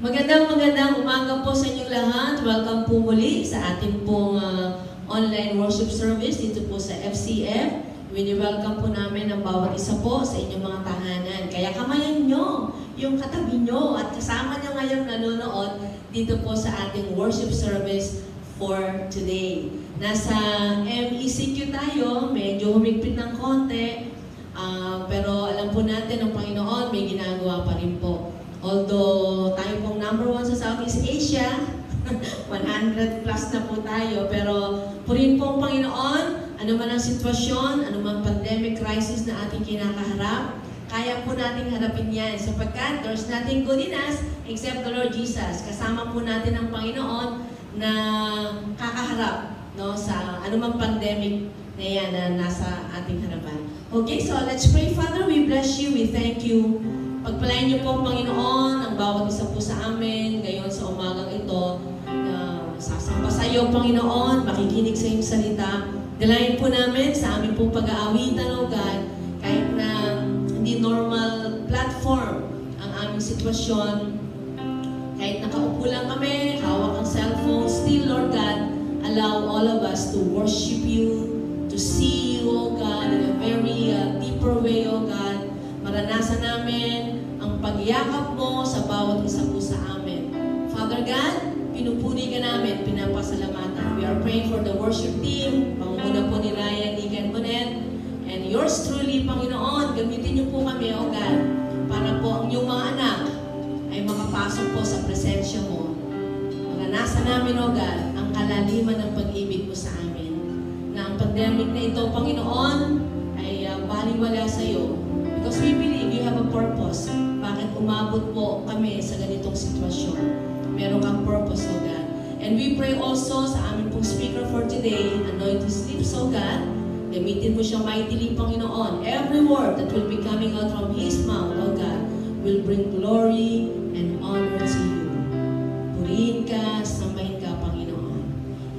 Magandang umaga po sa inyong lahat. Welcome po muli sa ating pong online worship service dito po sa FCF. Welcome po namin ang bawat isa po sa inyong mga tahanan. Kaya kamayan nyo yung katabi nyo at kasama nyo ngayong nanonood dito po sa ating worship service for today. Nasa MECQ tayo, medyo humigpit ng konti, pero alam po natin ang Panginoon may ginagawa pa rin po. Although tayo pong number 1 sa Southeast Asia, 100 plus na po tayo, pero purihin po ang Panginoon, ano man ang sitwasyon, ano man pandemic crisis na ating kinakaharap, kaya po nating harapin yan sapagkat there's nothing good in us except the Lord Jesus. Kasama po natin ang Panginoon na kakaharap sa anumang pandemic na yan na nasa ating harapan. Okay, so let's pray. Father, we bless you, we thank you. Pagpalain niyo po, Panginoon, ang bawat isa po sa amin ngayon sa umagang ito na sasamba sa iyo, Panginoon, makikinig sa iyong salita. Dalayan po namin sa aming pong pag-aawitan, O God, kahit na hindi normal platform ang aming sitwasyon, kahit nakaupo lang kami, hawak ang cellphone, still, Lord God, allow all of us to worship you, to see you, O God, in a very deeper way, O God. Maranasan namin ang pagyakap mo sa bawat isa po sa amin. Father God, pinupuri ka namin, pinapasalamatan. We are praying for the worship team, pangunguna po ni Ryan, Igan Bonet, and yours truly, Panginoon, gamitin niyo po kami, O God, para po ang iyong mga anak ay makapasok po sa presensya mo. Maranasan namin, O God, ang kalaliman ng pag-ibig mo sa amin. Na ang pandemic na ito, Panginoon, ay baliwala sa iyo. Because we believe you have a purpose. Bakit umabot po kami sa ganitong sitwasyon? Meron kang purpose, O God. And we pray also sa aming pong speaker for today, anoint his lips, O God. Gamitin mo siya mightily, Panginoon. Every word that will be coming out from his mouth, O God, will bring glory and honor to you. Purihin ka, sambahin ka, Panginoon.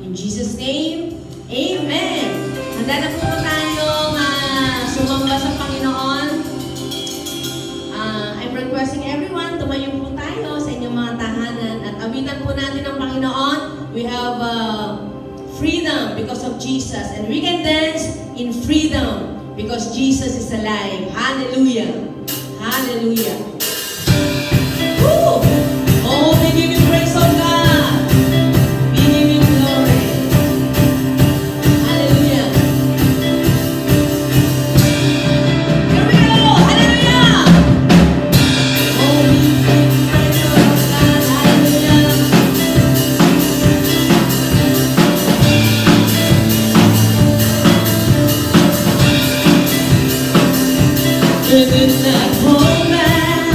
In Jesus' name, Amen! Handa na po tayong sumamba sa Panginoon. I'm requesting everyone, tumayo po tayo sa inyong mga tahanan at awitan po natin ang Panginoon. We have freedom because of Jesus and we can dance in freedom because Jesus is alive. Hallelujah! Hallelujah! Woo! Oh, we give you praise, oh God! We give you glory. Hallelujah! Here we go! Hallelujah! Oh, we give you praise, oh God! Hallelujah! Living that moment.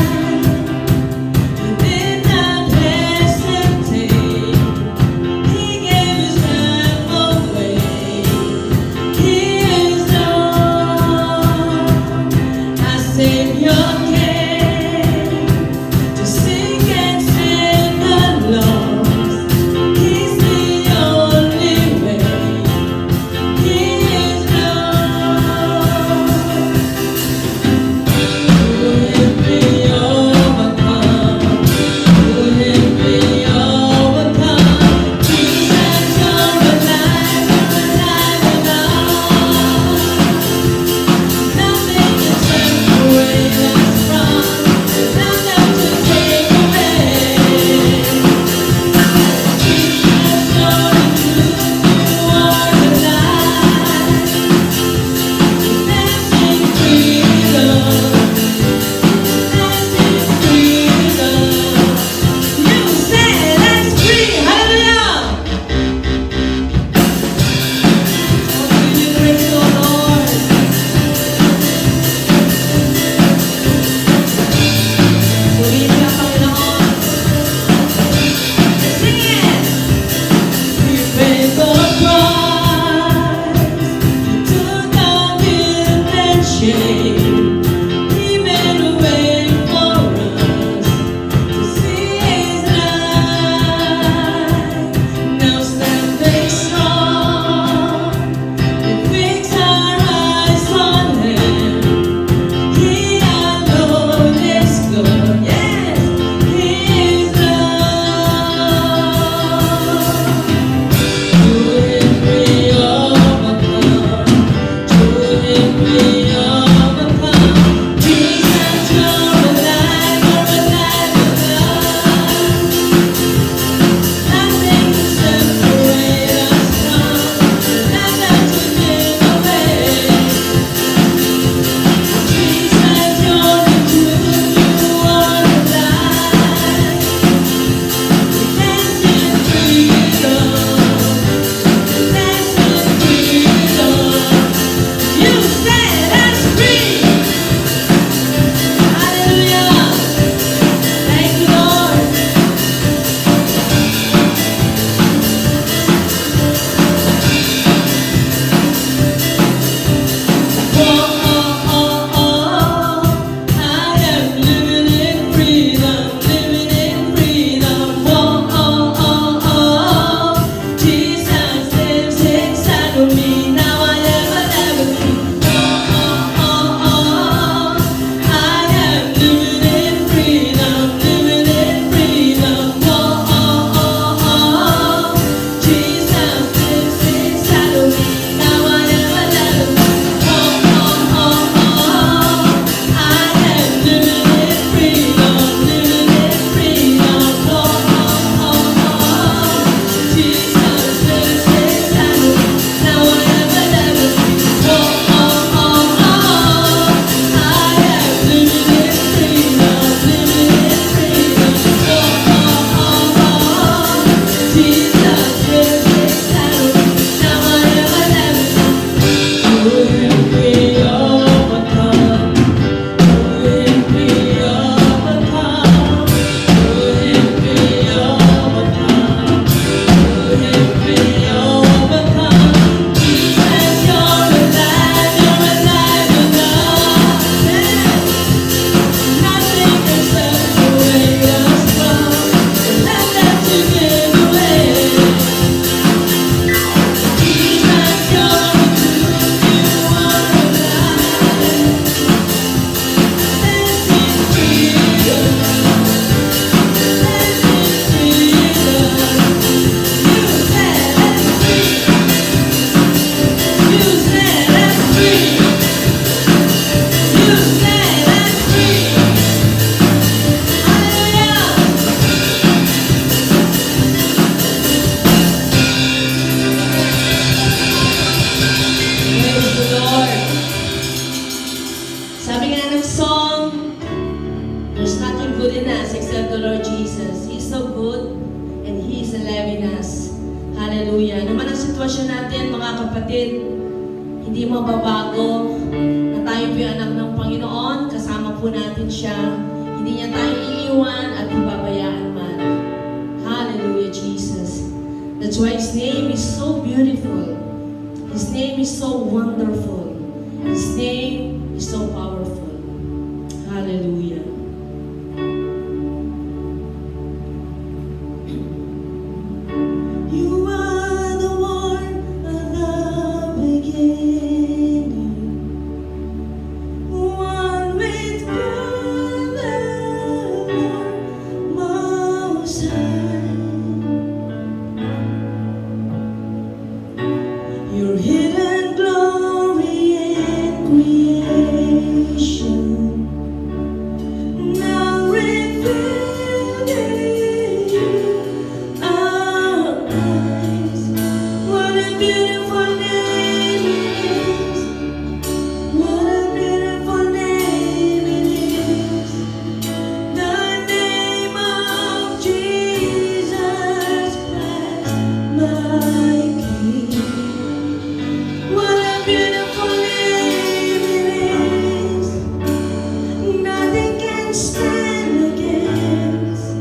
Jesus. He's so good and He's alive in us. Hallelujah. Naman ang sitwasyon natin, mga kapatid, hindi mababago na tayo po yung anak ng Panginoon. Kasama po natin siya. Hindi niya tayo iiwan at pababayaan man. Hallelujah, Jesus. That's why His name is so beautiful. His name is so wonderful. His name is so powerful. Hallelujah. You are the one at the beginning, one with God the Lord Most High. Your hidden glory in creation, now revealed in our eyes. What a beautiful name it is! What a beautiful name it is! The name of Jesus Christ, my King. What a beautiful name it is. Nothing can stand against.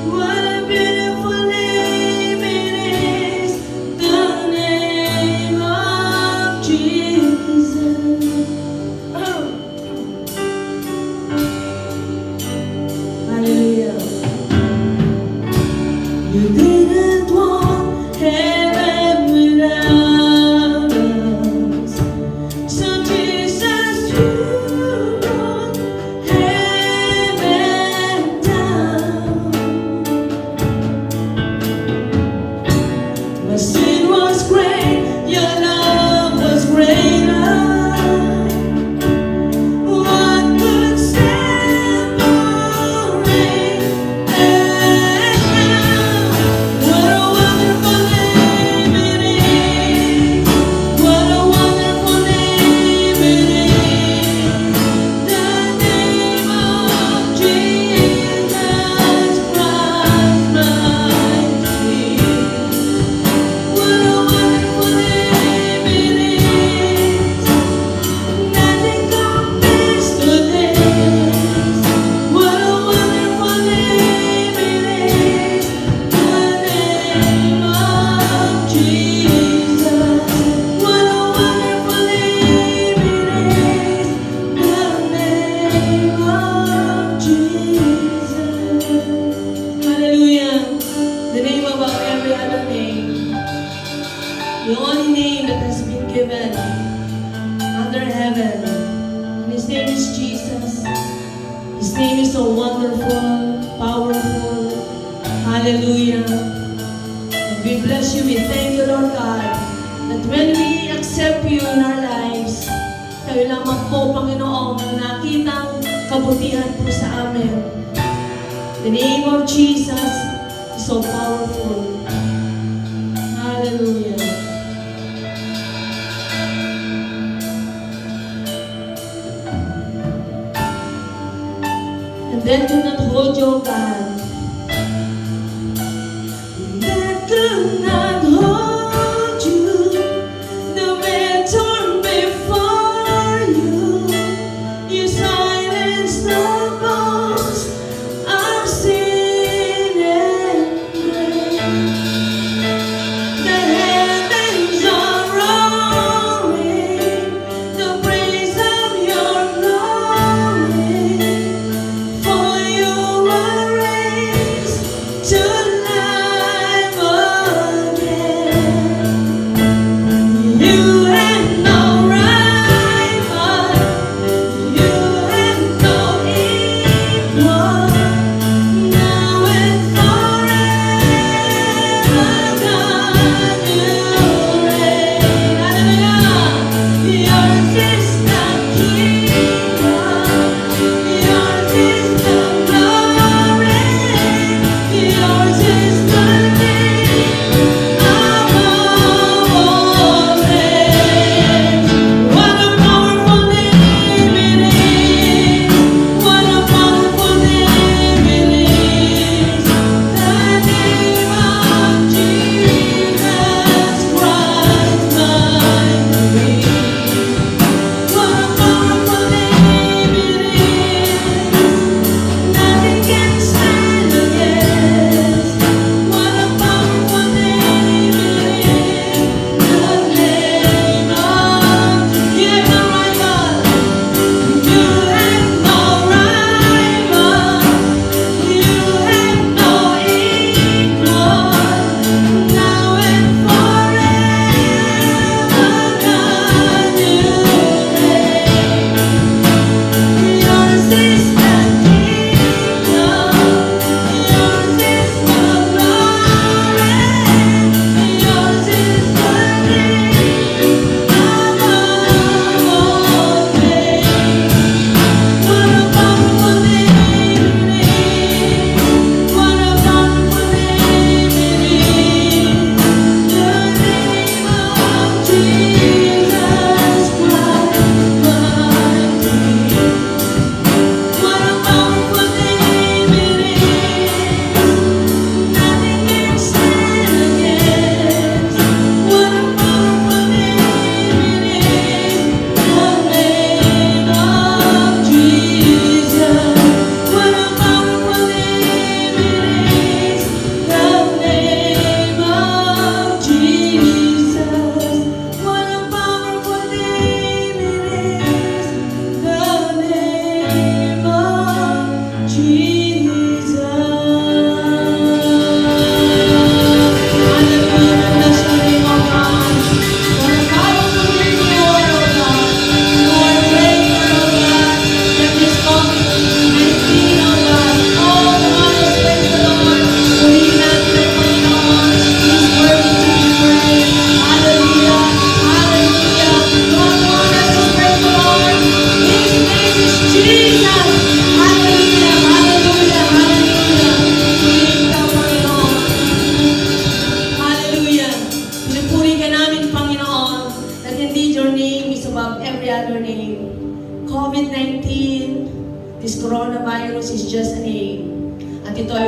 What a beautiful name it is. The name of Jesus. Oh. Hallelujah. You didn't want heaven without us. So Jesus, you brought heaven down. My sin was great, your love was greater. What could separate us now? What a wonderful name it is. What a wonderful name it is. The name of Jesus Christ, my King. What a wonderful name it is. Nothing compares to this. What a wonderful name it is. The name of Jesus. What a wonderful name it is. The name of Jesus. Hallelujah. The name above every other name. The only name that has been given under heaven. And His name is Jesus. His name is so wonderful, powerful. Hallelujah. And we bless you. We thank you, Lord God, that when we accept you in our lives, kayo lamang po, Panginoon, ang nakitang kabutihan po sa amin. The name of Jesus is so powerful. Hallelujah. And that could not hold your God. That could not hold you. The way torn before you. You silenced the bones of sin and grave. The heavens are roaring the praise of your glory. For you are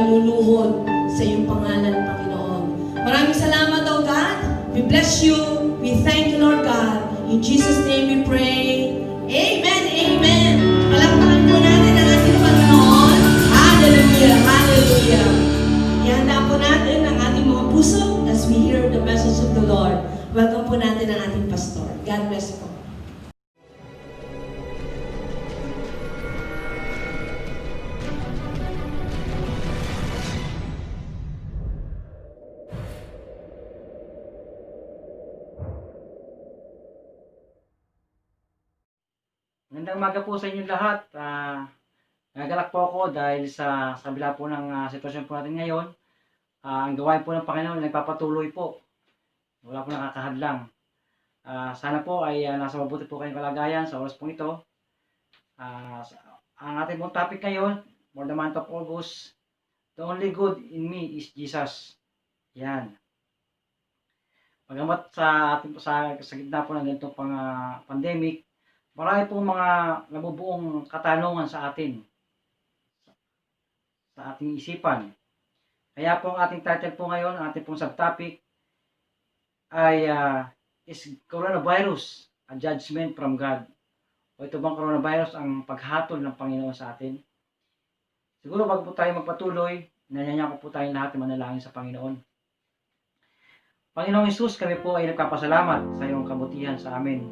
kaluluhod sa iyong pangalan, Panginoon. Maraming salamat, O God. We bless you. We thank you, Lord God. In Jesus' name we pray. Amen, amen. Palakpakan po natin ang ating Panginoon. Hallelujah, hallelujah. Ihanda po natin ang ating mga puso as we hear the message of the Lord. Welcome po natin ang ating pastor. God bless po. Magandang umaga po sa inyong lahat. Nagalak po ako dahil sa kabila po ng sitwasyon po natin ngayon. Ang gawain po ng Panginoon nagpapatuloy po. Wala po nakakahadlang. Sana po ay nasa mabuti po kayong kalagayan sa oras po ito. Ang ating pong topic ngayon, for the month of August, the only good in me is Jesus. Yan. Pagamat sa gitna po ng ganitong pandemic, marami pong mga nabubuong katanungan sa atin, sa ating isipan. Kaya po ang ating title po ngayon, ang ating pong subtopic ay is coronavirus, a judgment from God. O ito bang coronavirus ang paghatol ng Panginoon sa atin? Siguro bago po tayo magpatuloy, nanyanya ko po tayong lahat na manalangin sa Panginoon. Panginoong Hesus, kami po ay nagpapasalamat sa iyong kabutihan sa amin.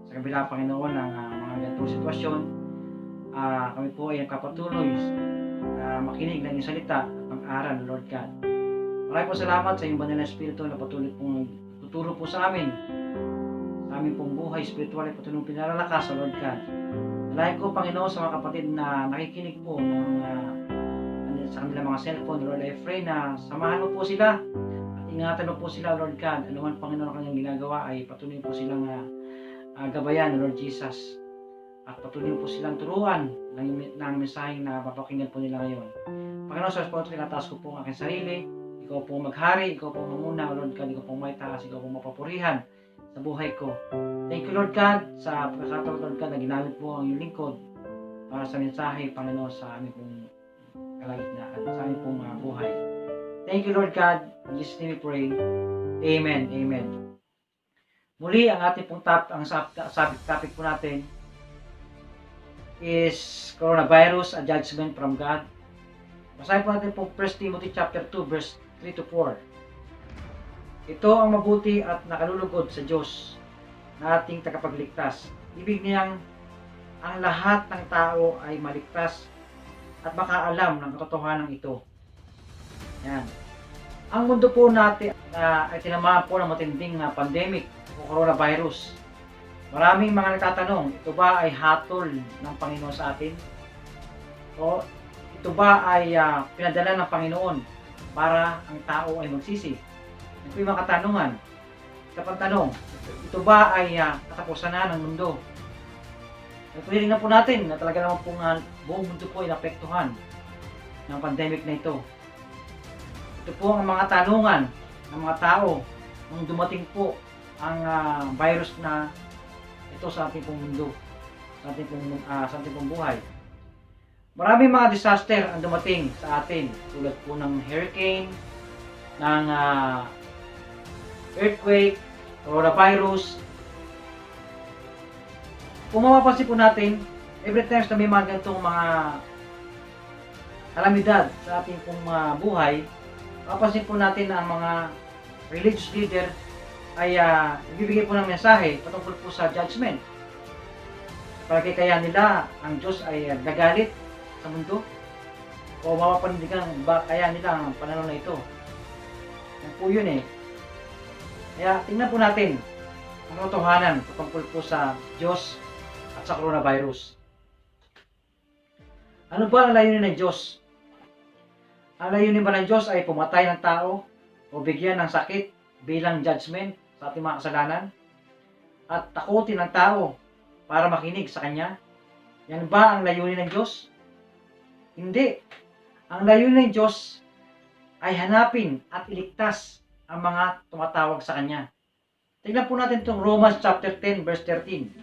Sa kabila, Panginoon, ng mga ganitong sitwasyon, kami po ay nagpapatuloy na makinig ng iyong salita at mag-aral, Lord God. Maraming po salamat sa iyong banal na Espiritu na patuloy pong tuturo po sa amin pong buhay spiritual ay patuloy pinalalakas, Lord God. Dalayan ko, Panginoon, sa mga kapatid na nakikinig po sa kanilang mga cellphone, Lord, I pray na samahan mo po sila at ingatan mo po sila, Lord God. Ano man, Panginoon, ang kanyang ginagawa ay patuloy po silang gabayan, Lord Jesus. At patuloy po silang turuan ng mensaheng na papakinggan po nila ngayon. Panginoon, sa response, tinataas ko po ang aking sarili. Ikaw po maghari, ikaw po mamuna, Lord God. Ikaw po maitaas, ikaw po mapapurihan sa buhay ko. Thank you, Lord God, sa pagkakataon, Lord God, na ginamit po ang iyong lingkod para sa mensahe, Panginoon, sa aming pong kalagitnaan, sa aming pong buhay. Thank you, Lord God. In Jesus' name we pray. Amen. Amen. Muli, ang ating pong topic po natin is coronavirus, a judgment from God. Basahin po natin po 1 Timothy chapter 2, verse 3 to 4. Ito ang mabuti at nakalulugod sa Diyos na ating tagapagligtas. Ibig niyang ang lahat ng tao ay maligtas at makaalam ng katotohanan ito. Yan. Ang mundo po natin ay tinamaan po ng matinding pandemic o coronavirus. Maraming mga nagtatanong, ito ba ay hatol ng Panginoon sa atin? O ito ba ay pinadala ng Panginoon para ang tao ay magsisi? Ito yung mga katanungan. Kapag tanong, ito ba ay katapusan na ng mundo? Pwede na po natin na talaga naman po buong mundo po ay naapektuhan ng pandemic na ito. Ito po ang mga tanungan ng mga tao nung dumating po ang virus na ito sa ating pong mundo, sa ating pong buhay. Maraming mga disaster ang dumating sa atin, tulad po ng hurricane, ng earthquake, coronavirus. Kung mapapansin po natin, every time na may mga ganitong mga kalamidad sa ating pong buhay, mapapansin po natin na ang mga religious leader ay ibibigay po ng mensahe patungkol po sa judgment. Palagi kaya nila ang Diyos ay nagalit sa mundo? O mapapanindigan ba kaya nila ang pananaw na ito? Yan po yun eh. Kaya tingnan po natin ang katotohanan patungkol po sa Diyos at sa coronavirus. Ano ba ang layunin ng Diyos? Ang layunin ba ng Diyos ay pumatay ng tao o bigyan ng sakit bilang judgment sa ating mga kasalanan? At takutin ng tao para makinig sa Kanya? Yan ba ang layunin ng Diyos? Hindi. Ang layunin ng Diyos ay hanapin at iligtas ang mga tumatawag sa Kanya. Tingnan po natin itong Romans chapter 10 verse 13.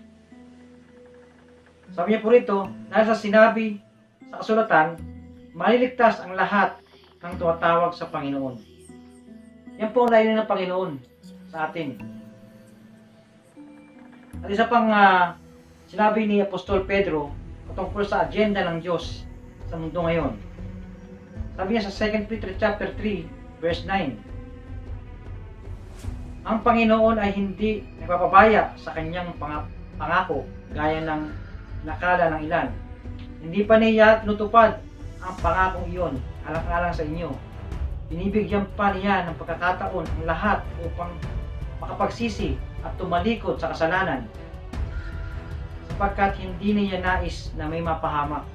Sabi niya po rito, dahil sa sinabi sa kasulatan, maliligtas ang lahat ng tumatawag sa Panginoon. Yan po ang layunin ng Panginoon sa atin. At isa pang sinabi ni Apostol Pedro patungkol sa agenda ng Diyos sa mundo ngayon. Sabi niya sa 2 Peter chapter 3 verse 9, ang Panginoon ay hindi nagpapabaya sa kanyang pangako gaya ng nakala ng ilan. Hindi pa niya tinutupad ang pangakong iyon alang-alang sa inyo. Binibigyan pa niya ng pagkakataon ang lahat upang makapagsisi at tumalikod sa kasalanan, sapagkat hindi niya nais na may mapahamak.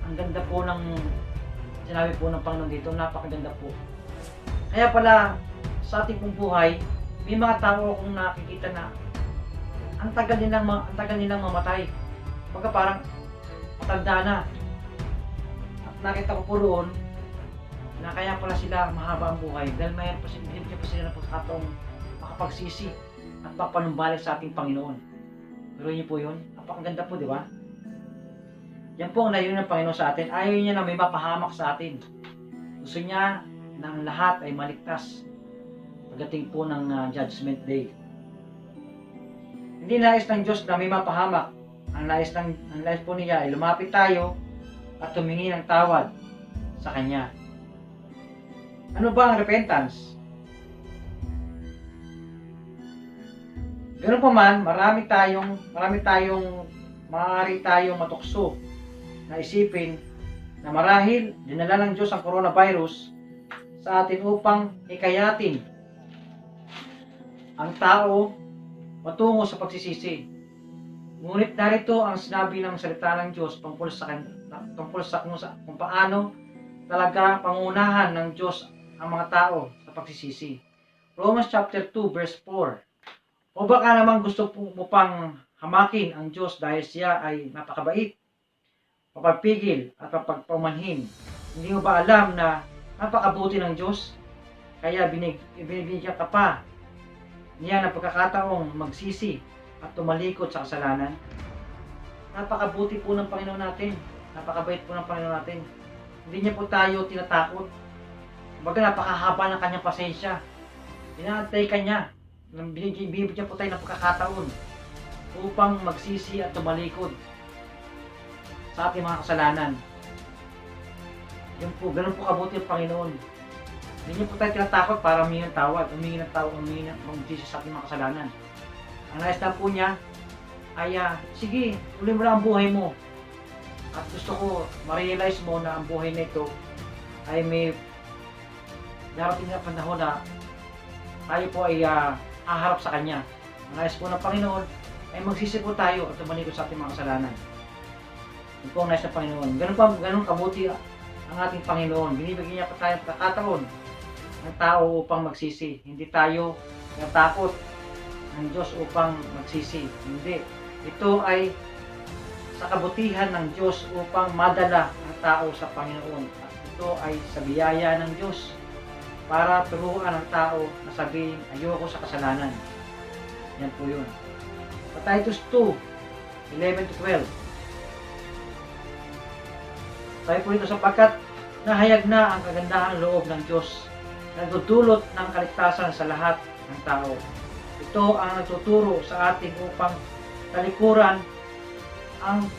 Ang ganda po ng sinabi po ng Panginoon dito, napakaganda po. Kaya pala sa ating pong buhay, may mga tao akong nakikita na ang tagal nilang mamatay. Pagka parang matanda na. At nakita ko po roon na kaya pala sila mahaba ang buhay dahil mayroon pa sila ng pagkakataong makapagsisi at papanumbalik sa ating Panginoon. Pero niyo po yun, napakaganda po, di ba? Yan po ang layunin ng Panginoon sa atin. Ayaw niya na may mapahamak sa atin. Gusto niya na ang lahat ay maligtas pagdating po ng Judgment Day. Hindi nais ng Diyos na may mapahamak. Ang nais po niya ay lumapit tayo at tumingi ng tawad sa Kanya. Ano ba ang repentance? Ganun pa man, maaari tayong matukso na isipin na marahil dinala ng Diyos ang coronavirus sa atin upang hikayatin ang tao patungo sa pagsisisi. Ngunit narito ang sinabi ng salita ng Diyos tungkol sa kung paano talaga pangunahan ng Diyos ang mga tao sa pagsisisi. Romans chapter 2 verse 4. O baka naman gusto mo pang hamakin ang Diyos dahil siya ay napakabait, mapagpigil at mapagpamanhin. Hindi mo ba alam na napakabuti ng Diyos? Kaya binibigyan ka pa niya ng pagkakataong magsisi at tumalikod sa kasalanan. Napakabuti po ng Panginoon natin. Napakabait po ng Panginoon natin. Hindi niya po tayo tinatakot. Kumbaga napakahaba ng kanyang pasensya. Inaantay ka niya. Binibigyan po tayo ng pagkakataon upang magsisi at tumalikod sa ating mga kasalanan. Yun po, ganun po kabuti ang Panginoon. Hindi niyo po tayo tinatakot para humingi ng tawad, humingi ng magsisi sa ating mga kasalanan. Ang nais lang po niya ay, sige, tuloy mo lang ang buhay mo. At gusto ko ma-realize mo na ang buhay na ito ay may darating na panahon na tayo po ay haharap sa Kanya. Ang nais po ng Panginoon ay magsisi po tayo at tumalikod sa ating mga kasalanan. Yun po ang nais ng Panginoon. Ganun kabuti ang ating Panginoon. Binibigyan niya pa tayo pagkakataon ng tao upang magsisi. Hindi tayo natakot ng Diyos upang magsisi. Hindi. Ito ay sa kabutihan ng Diyos upang madala ang tao sa Panginoon. At ito ay sa biyaya ng Diyos para turuan ang tao na sabihin, ayoko sa kasalanan. Yan po yun. Titus 2, 11-12. Sabi po dito, sapagkat nahayag na ang kagandahang loob ng Diyos na nagdudulot ng kaligtasan sa lahat ng tao. Ito ang nagtuturo sa atin upang talikuran ang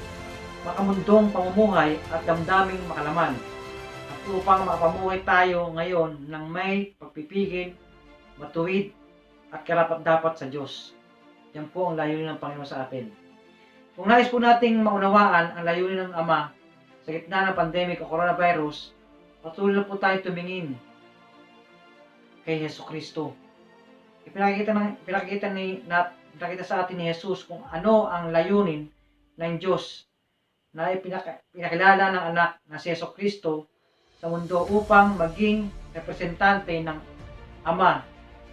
makamundong pamumuhay at damdaming makalaman, at upang makapamuhay tayo ngayon ng may pagpipigil, matuwid at karapat-dapat sa Diyos. Yan po ang layunin ng Panginoon sa atin. Kung nais po nating maunawaan ang layunin ng Ama sa gitna ng pandemic o coronavirus, patuloy na po tayo tumingin kay Jesucristo. Pinakita sa atin ni Jesus kung ano ang layunin ng Diyos na pinakilala ng anak na si Jesucristo sa mundo upang maging representante ng Ama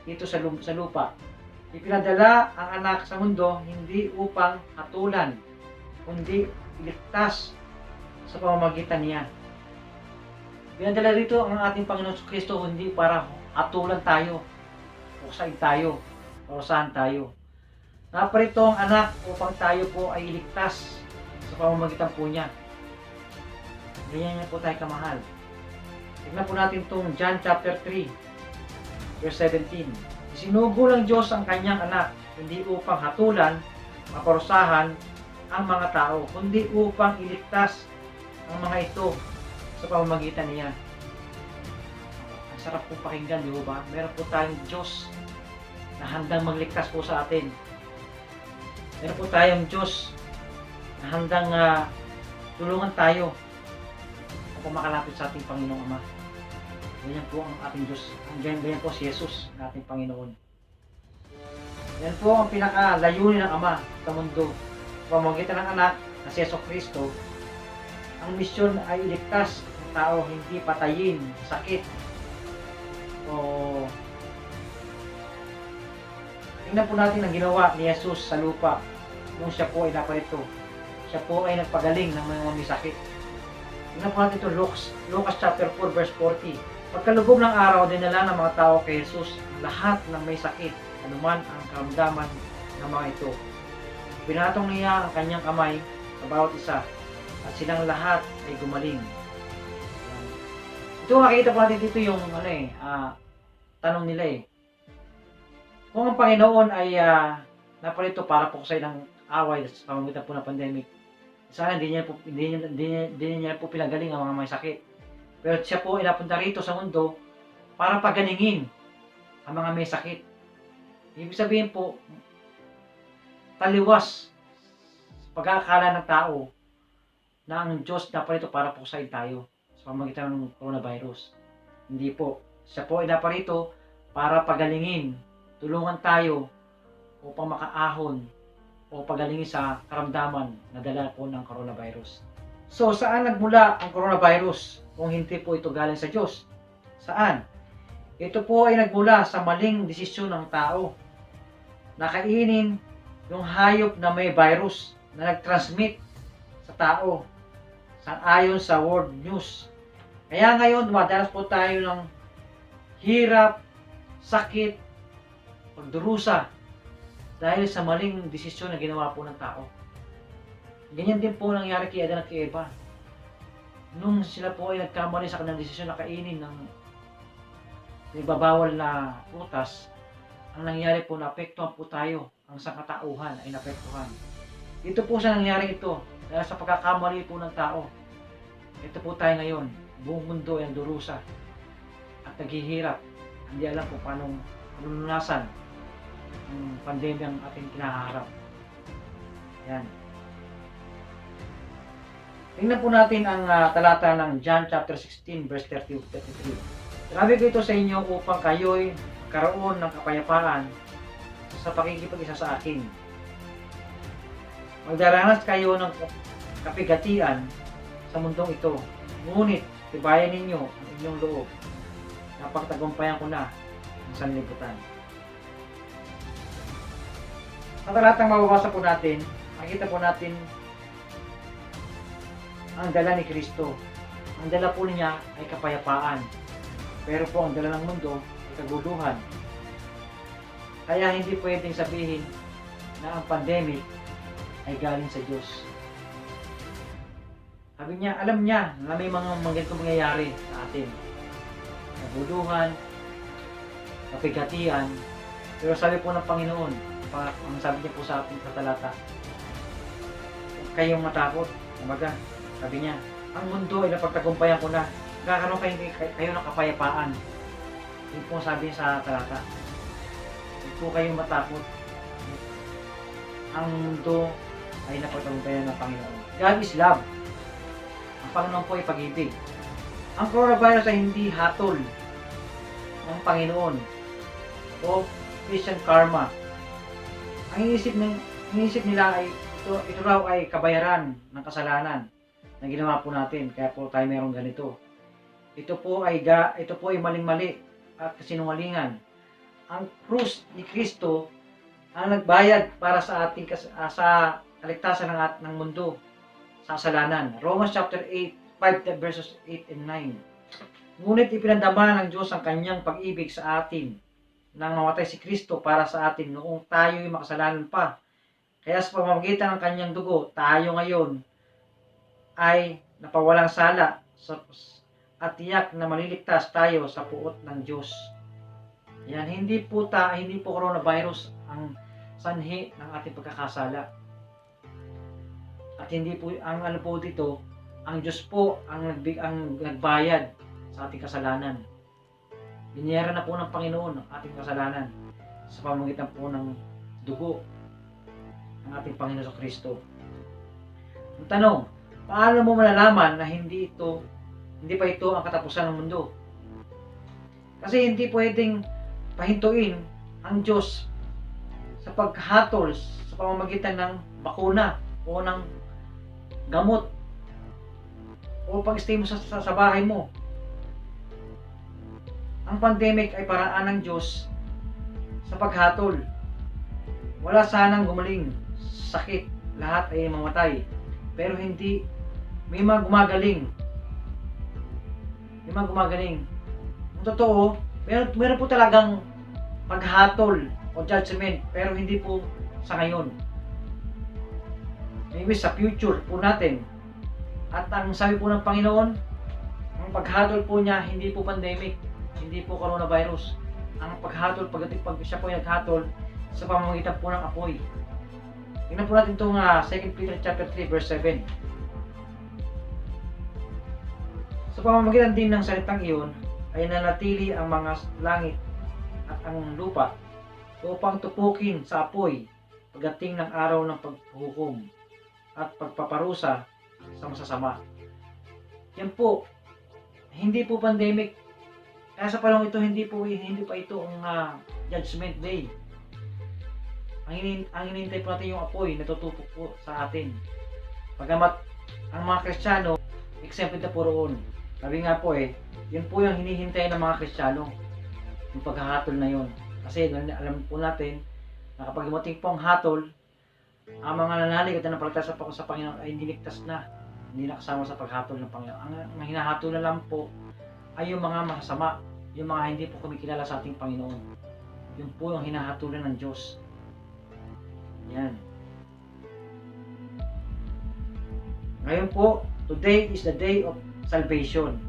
dito sa lupa. Ipinadala ang anak sa mundo hindi upang hatulan, kundi iligtas sa pamamagitan niya. Pinadala dito ang ating Panginoon Kristo hindi para hatulan tayo, uksain tayo, parusahan tayo. Naparito ang anak upang tayo po ay iligtas sa pamamagitan po niya. Ganyan niya po tayo kamahal. Tignan po natin itong John chapter 3, verse 17. Isinugo ng Diyos ang kanyang anak, hindi upang hatulan, maparusahan ang mga tao, kundi upang iligtas ang mga ito sa pamamagitan niya. Ang sarap po pakinggan, di ba? Meron po tayong Diyos na handang magligtas po sa atin. Meron po tayong Diyos na handang tulungan tayo upang makalapit sa ating Panginoong Ama. Ganyan po ang ating Diyos. Ganyan po si Jesus na ating Panginoon. Yan po ang pinakalayunin ng Ama sa mundo. Sa pamamagitan ng anak na si Yesu Kristo, ang misyon ay iligtas ang tao, hindi patayin, sakit. O tingnan po natin ang ginawa ni Jesus sa lupa nung siya po ay naparito. Siya po ay nagpagaling ng mga may sakit. Tingnan po natin ito, Lucas chapter 4 verse 40. Pagkalubog ng araw, dinala ng mga tao kay Jesus ang lahat ng may sakit, anuman ang karamdaman ng mga ito. Binatong niya ang kanyang kamay sa bawat isa at silang lahat ay gumaling. Ito makikita po natin dito yung tanong nila Kung ang Panginoon ay naparito para puksay ng away sa pamamagitan po ng pandemic, sana hindi niya po pinagaling ang mga may sakit. Pero siya po ay napunta rito sa mundo para pagalingin ang mga may sakit. Ibig sabihin po, taliwas sa pag-aakala ng tao na ang Diyos naparito para puksain tayo sa pamamagitan ng coronavirus. Hindi po. Siya po ay naparito para pagalingin, tulungan tayo upang makaahon o pagalingin sa karamdaman na dala po ng coronavirus. So, saan nagmula ang coronavirus kung hindi po ito galing sa Diyos? Saan? Ito po ay nagmula sa maling desisyon ng tao. Nakainin yung hayop na may virus na nag-transmit sa tao ayon sa World News. Kaya ngayon, dumadanas po tayo ng hirap, sakit, pagdurusa dahil sa maling desisyon na ginawa po ng tao. Ganyan din po nangyari kay Adan at kay Eva. Nung sila po ay nagkamali sa kanilang desisyon na kainin ng ibabawal na prutas, ang nangyari po, naapektuhan po tayo. Ang sangkatauhan ay naapektuhan. Ito po sa nangyari ito dahil sa pagkakamali po ng tao. Ito po tayo ngayon. Buong mundo ay durusa at naghihirap. Hindi alam po paano malunasan ang pandemya ang ating kinaharap. Yan. Tingnan po natin ang talata ng John chapter 16 verse 30-33. Sabi ko ito sa inyo upang kayo'y magkaroon ng kapayapaan sa pakikipag-isa sa akin. Magdaranas kayo ng kapigatian sa mundong ito. Ngunit, tibayan ninyo ang inyong loob. Napagtagumpayan ko na ang sanlibutan. Sa talatang mababasa po natin, makita po natin ang dala ni Kristo. Ang dala po niya ay kapayapaan. Pero po ang dala ng mundo ay kaguluhan. Kaya hindi pwedeng sabihin na ang pandemic ay galing sa Diyos. Sabi niya, alam niya na may mga ganitong mangyayari sa atin. Naguluhan, kapigatian, pero sabi po ng Panginoon, ang sabi niya po sa ating talata, huwag kayong matakot. Kumbaga, sabi niya, ang mundo ay napagtagumpayan ko na, kakaroon kayo ng kapayapaan. Yun po sabi sa talata. Huwag po kayong matakot. Ang mundo ay napagtagumpayan ng Panginoon. God is love. Ang Panginoon po ay pag-ibig. Ang coronavirus ay hindi hatol ng Panginoon o Christian karma. Ang iniisip nila ay ito raw ay kabayaran ng kasalanan na ginawa po natin, kaya po tayo mayroong ganito. Ito po ay maling-mali at kasinungalingan. Ang krus ni Kristo ang nagbayad para sa ating sa kaligtasan ng mundo sa kasalanan. Romans chapter 5 verses 8 and 9. Ngunit ipinadama ng Diyos ang kanyang pag-ibig sa atin nang mamatay si Kristo para sa atin noong tayo'y makasalanan pa. Kaya sa pamamagitan ng kanyang dugo, tayo ngayon ay napawalang sala at tiyak na maliligtas tayo sa puot ng Diyos. Yan, hindi po coronavirus ang sanhi ng ating pagkakasala. At hindi po ang ano po dito, ang Diyos po ang nagbayad sa ating kasalanan. Biniyara na po ng Panginoon ang ating kasalanan sa pamamagitan po ng dugo ng ating Panginoon sa Kristo. Ang tanong, paano mo malalaman na hindi pa ito ang katapusan ng mundo? Kasi hindi pwedeng pahintuin ang Diyos sa paghatol sa pamamagitan ng bakuna o ng gamot o pag-stay mo sa bahay mo. Ang pandemic ay paraan ng Diyos sa paghatol. Wala sanang gumaling, sakit, lahat ay mamatay. Pero hindi, may mga gumagaling. Ang totoo, meron po talagang paghatol o judgment, pero hindi po sa ngayon. Maybe sa future po natin. At ang sabi po ng Panginoon, ang paghatol po niya, hindi po pandemic, hindi po coronavirus. Ang paghatol, pag siya po naghatol, sa pamamagitan po ng apoy. Tingnan po natin itong 2 Peter chapter 3 verse 7. Sa pamamagitan din ng salitang iyon, ay nanatili ang mga langit at ang lupa upang tupukin sa apoy pagdating ng araw ng paghuhukom at pagpaparusa sa masasama. Yan po, hindi po pandemic. Kaya sa panahon ito, hindi pa ito ang judgment day. Ang hinihintay po natin yung apoy na tutupok po sa atin. Pagamat ang mga Kristiyano, exempted na po roon. Sabi nga po yun po yung hinihintay ng mga Kristiyano. Yung paghahatol na yun. Kasi alam po natin na kapag dumating po ang hatol, ang mga nananalig at napalagtas pa sa Panginoon ay niligtas na. Hindi na kasama sa paghatol ng Panginoon. Ang hinahatol na lang po ay yung mga masama. Yung mga hindi po kumikilala sa ating Panginoon. Yun po yung hinahatulan ng Diyos. Yan. Ngayon po, today is the day of salvation.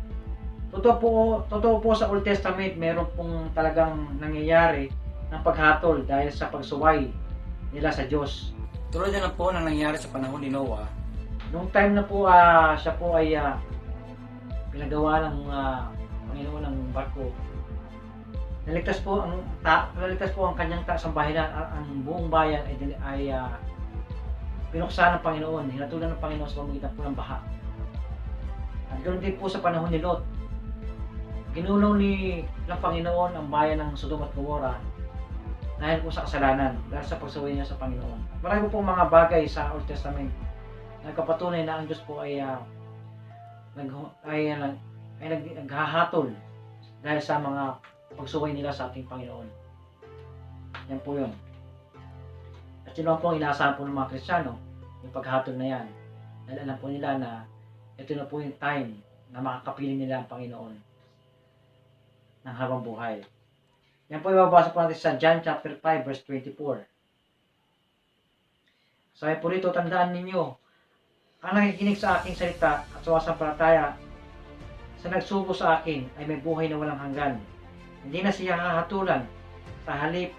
Totoo po sa Old Testament, meron pong talagang nangyayari ng paghatol dahil sa pagsuway nila sa Diyos. Tulad na po ng nangyayari sa panahon ni Noah. Noong time na po siya po ay pinagawa ng Panginoon ng barko. Naligtas po ang kanyang sambahayan, ang buong bayan ay pinuksan ng Panginoon, hinatulan ng Panginoon sa pamamagitan po ng baha. At ganoon din po sa panahon ni Lot. Ginunaw ng Panginoon ang bayan ng Sodom at Gomorrah dahil po sa kasalanan, dahil sa pagsuway niya sa Panginoon. Marami po mga bagay sa Old Testament na nagpapatunay na ang Diyos po ay naghahatol dahil sa mga pagsuway nila sa ating Panginoon. Yan po yun. At yun lang po ang inaasahan po ng mga Kristiyano, yung paghatol na yan. Dahil alam po nila na ito na po yung time na makakapiling nila ang Panginoon ng habang buhay. Yan po ibabasa po natin sa John chapter 5 verse 24. Sabi po rito, tandaan ninyo, ang nakikinig sa aking salita at sumasampalataya sa nagsugo sa akin ay may buhay na walang hanggan. Hindi na siya hahatulan, sa halip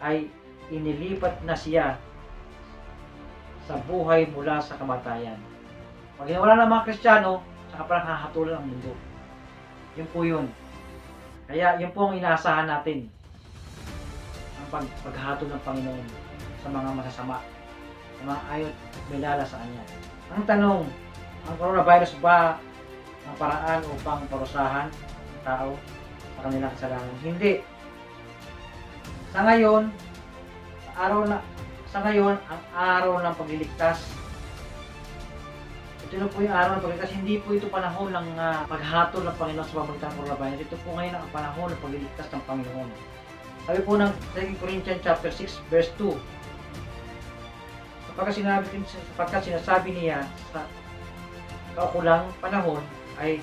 ay inilipat na siya sa buhay mula sa kamatayan. Pag wala ng mga Kristiyano, saka parang hahatulan ang mundo. Yun po yun. Kaya yun po ang inaasahan natin. Ang paghatol ng Panginoon sa mga masasama, sa mga ayot bilala sa Kanya. Ang tanong, ang coronavirus ba ang paraan upang parusahan ang tao sa kanilang kasalanan? Hindi. Sa ngayon, ang araw ng pagliligtas. Ito na po yung araw ng pagliligtas. Hindi po ito panahon ng paghatol ng Panginoon sa pamamagitan ng coronavirus. Ito po ngayon ang panahon ng pagliligtas ng Panginoon. Sabi po ng 2 Corinthians chapter 6 verse 2. Sapagkat sinasabi niya sa kaukulang panahon ay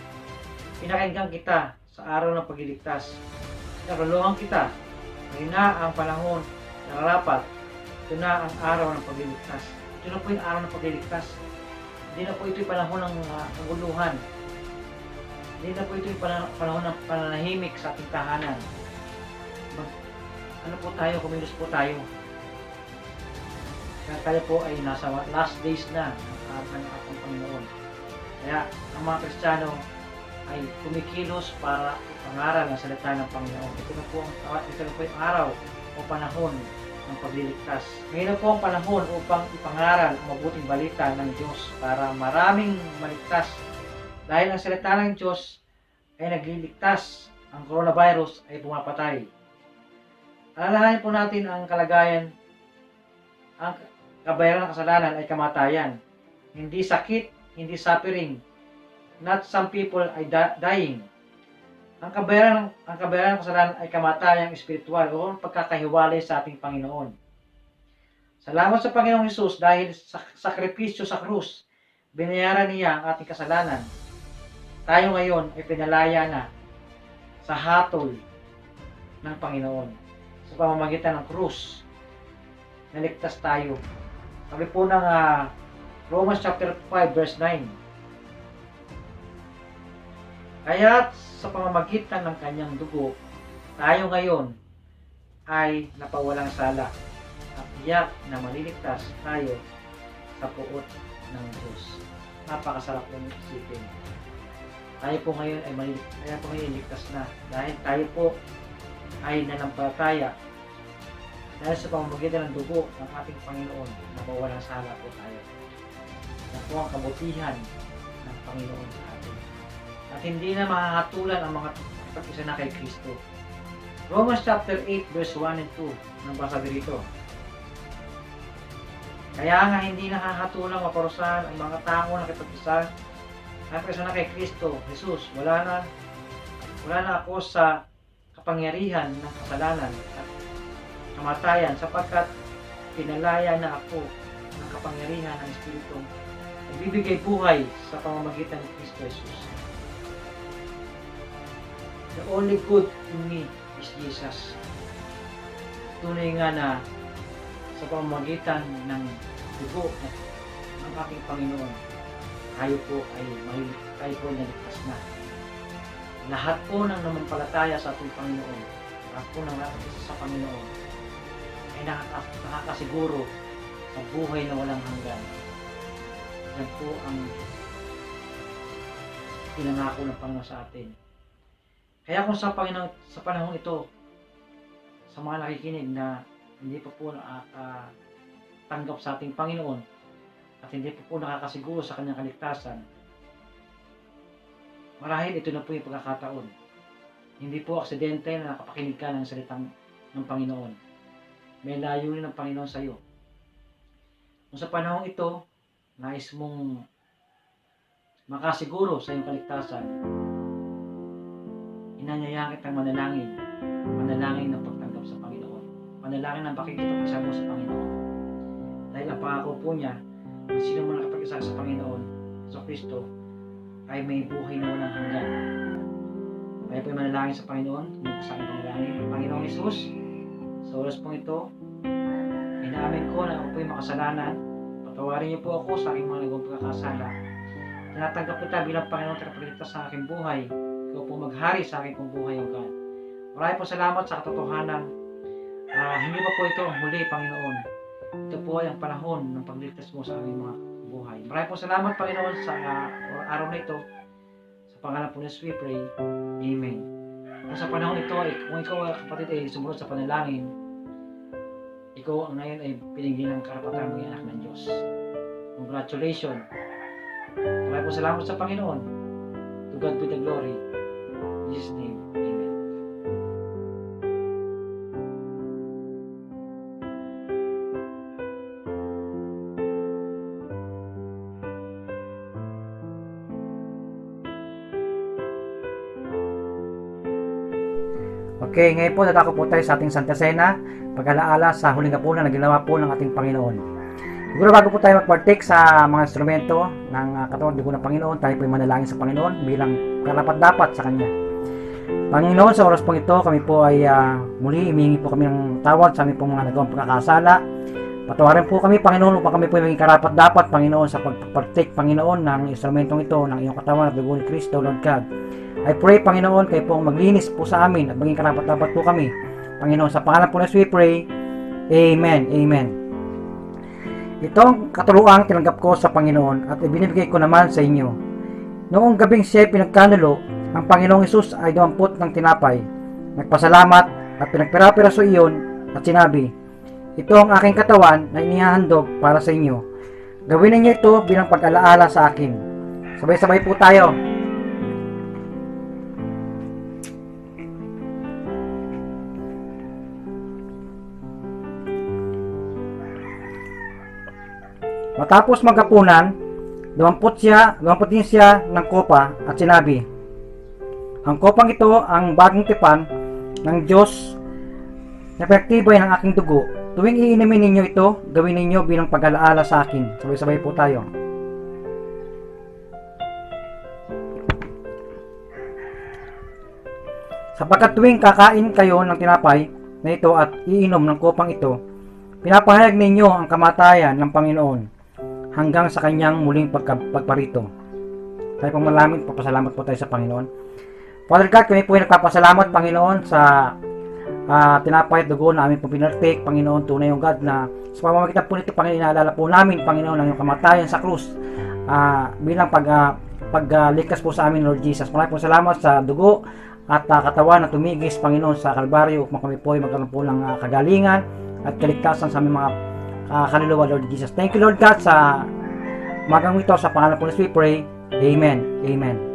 pinakinggan kita sa araw ng pagliligtas. Nakaluluhan kita. Ngayon na ang panahon na karapat. Ito na ang araw ng pagliligtas. Ito na po yung araw ng pagliligtas. Hindi na po ito yung panahon ng kaguluhan. Hindi na po ito yung panahon ng pananahimik sa ating tahanan. Ano po tayo, kumilos po tayo. Kaya tayo po ay nasa last days na ng ating Panginoon. Kaya ang mga Kristiyano ay kumikilos para ipangaral ang salita ng Panginoon. Ito na po yung araw o panahon ng pagliligtas. Ngayon na po ang panahon upang ipangaral ang mabuting balita ng Diyos para maraming maligtas. Dahil ang salita ng Diyos ay nagliligtas, ang coronavirus ay pumapatay. Alalahanin po natin ang kalagayan, ang kabayaran ng kasalanan ay kamatayan. Hindi sakit, hindi suffering. Not some people are dying. Ang kabayaran ng kasalanan ay kamatayang espiritual o pagkakahiwalay sa ating Panginoon. Salamat sa Panginoong Hesus dahil sa sakripisyo sa krus, binayaran niya ang ating kasalanan. Tayo ngayon ay pinalaya na sa hatol ng Panginoon. Sa pamamagitan ng krus, naligtas tayo. Sabi po ng Romans chapter 5 verse 9. Kaya sa pamamagitan ng kanyang dugo, tayo ngayon ay napawalang sala at tiyak na maliligtas tayo sa puot ng Diyos. Napakasarap ng isipin. Tayo po ngayon ay ligtas na dahil tayo po ay nanampalataya dahil sa pamamagitan ng dugo ng ating Panginoon, napawalang sala po tayo. Yan po ang kabutihan ng Panginoon sa atin. At hindi na makakatulan ang mga pag-isa na kay Kristo. Romans chapter 8 verse 1 and 2 nang basa dito. Kaya nga hindi nakakatulang maparusahan ang mga tao na kapag-isa na kay Kristo, Jesus. Wala na ako sa kapangyarihan ng kasalanan at kamatayan sapagkat pinalaya na ako ng kapangyarihan ng Espiritu nagbibigay buhay sa pamamagitan ni Kristo Jesus. The only good in me is Jesus. Tunay nga na sa pamamagitan ng dugo ng aking Panginoon, tayo po naligtas na. Lahat po ng namampalataya sa ating Panginoon, lahat po ng nakakita sa Panginoon, ay nakakasiguro sa buhay na walang hanggan. Yan po ang pinangako ng Panginoon sa atin. Kaya kung sa panahon ito, sa mga nakikinig na hindi pa po nakakatanggap sa ating Panginoon at hindi pa po nakakasiguro sa kanyang kaligtasan, marahil ito na po yung pagkakataon. Hindi po aksidente na nakapakinig ka ng salitang ng Panginoon. May layunin ng Panginoon sa iyo. Kung sa panahon ito, nais mong makasiguro sa iyong kaligtasan, inanyayahan kitang manalangin ng pagtanggap sa Panginoon. Manalangin ng pakikipag-isa mo sa Panginoon. Dahil ang pangako po niya, kung sino man nakapag-isa sa Panginoon, sa Kristo, ay may buhay na walang hanggan. Kaya po manalangin sa Panginoon, sa aking panalangin. Panginoong Hesus, sa oras pong ito, inaamin ko na ako po'y makasalanan. Patawarin niyo po ako sa aking mga nagawang pagkakasala. Tinatanggap kita bilang Panginoon tagapagligtas sa aking buhay. Ikaw po maghari sa aking pong buhay, O God. Maraming po salamat sa katotohanan. Hindi pa po ito ang huli, Panginoon. Ito po ay ang panahon ng pagligtas mo sa aming mga buhay. Maraming po salamat, Panginoon, sa araw na ito. Sa pangalan po ni Jesus we pray. Amen. At sa panahon ito, kung ikaw kapatid ay sumunod sa panalangin, ikaw ang ngayon ay pinigyan ng karapatan ng anak ng Diyos. Congratulations. Maraming po salamat sa Panginoon. To God be the glory. In Jesus' name, Amen. Okay, ngayon po natako po tayo sa ating Santa Cena, pag-alaala sa huling hapunan na ginawa po ng ating Panginoon. Siguro bago po tayo mag-partake sa mga instrumento ng katawan dugo ng Panginoon, tayo po ay manalangin sa Panginoon bilang karapat-dapat sa Kanya. Panginoon, sa oras pong ito, kami po ay muli humihingi po kami ng tawad sa aming pong mga nagawang pagkakasala. Patawarin po kami, Panginoon, upang kami po ay maging karapat-dapat, Panginoon, sa pag-partake, Panginoon, ng instrumentong ito, ng iyong katawan at dugo ni Kristo, Lord God. I pray, Panginoon, kayo po maglinis po sa amin at maging karapat-dapat po kami. Panginoon, sa pangalan po na we pray. Amen. Amen. Itong katuruang tinanggap ko sa Panginoon at ibinibigay ko naman sa inyo. Noong gabing siya pinagkanulo, ang Panginoong Hesus ay dumampot ng tinapay. Nagpasalamat at pinagpira-piraso iyon at sinabi, ito ang aking katawan na inihahandog para sa inyo. Gawin ninyo ito bilang pag-alaala sa akin. Sabay-sabay po tayo. Matapos magkapunan, dumampot din siya ng kopa at sinabi, ang kopang ito ang bagong tipan ng Diyos na pinagtibay ng aking dugo. Tuwing iinumin ninyo ito, gawin ninyo bilang pag-alaala sa akin. Sabay-sabay po tayo. Sapagkat tuwing kakain kayo ng tinapay na ito at iinom ng kopang ito, pinapahayag ninyo ang kamatayan ng Panginoon hanggang sa kanyang muling pagparito. Tayo pong malamig, papasalamat po tayo sa Panginoon. Father God, kami po ay nagpapasalamat, Panginoon, sa tinapay at dugo na aming po pinartik, Panginoon, tunay yung God na sa pamamagitan po nito, Panginoon, inaalala po namin, Panginoon, ang iyong kamatayan sa krus bilang pagligtas po sa amin, Lord Jesus. Maraming po salamat sa dugo at katawan na tumigis, Panginoon, sa Kalbaryo upang kami po ay magkaroon po ng kagalingan at kaligtasan sa aming mga kaluluwa, Lord Jesus. Thank you, Lord God, sa magang ito, sa pangalan po na we pray. Amen. Amen.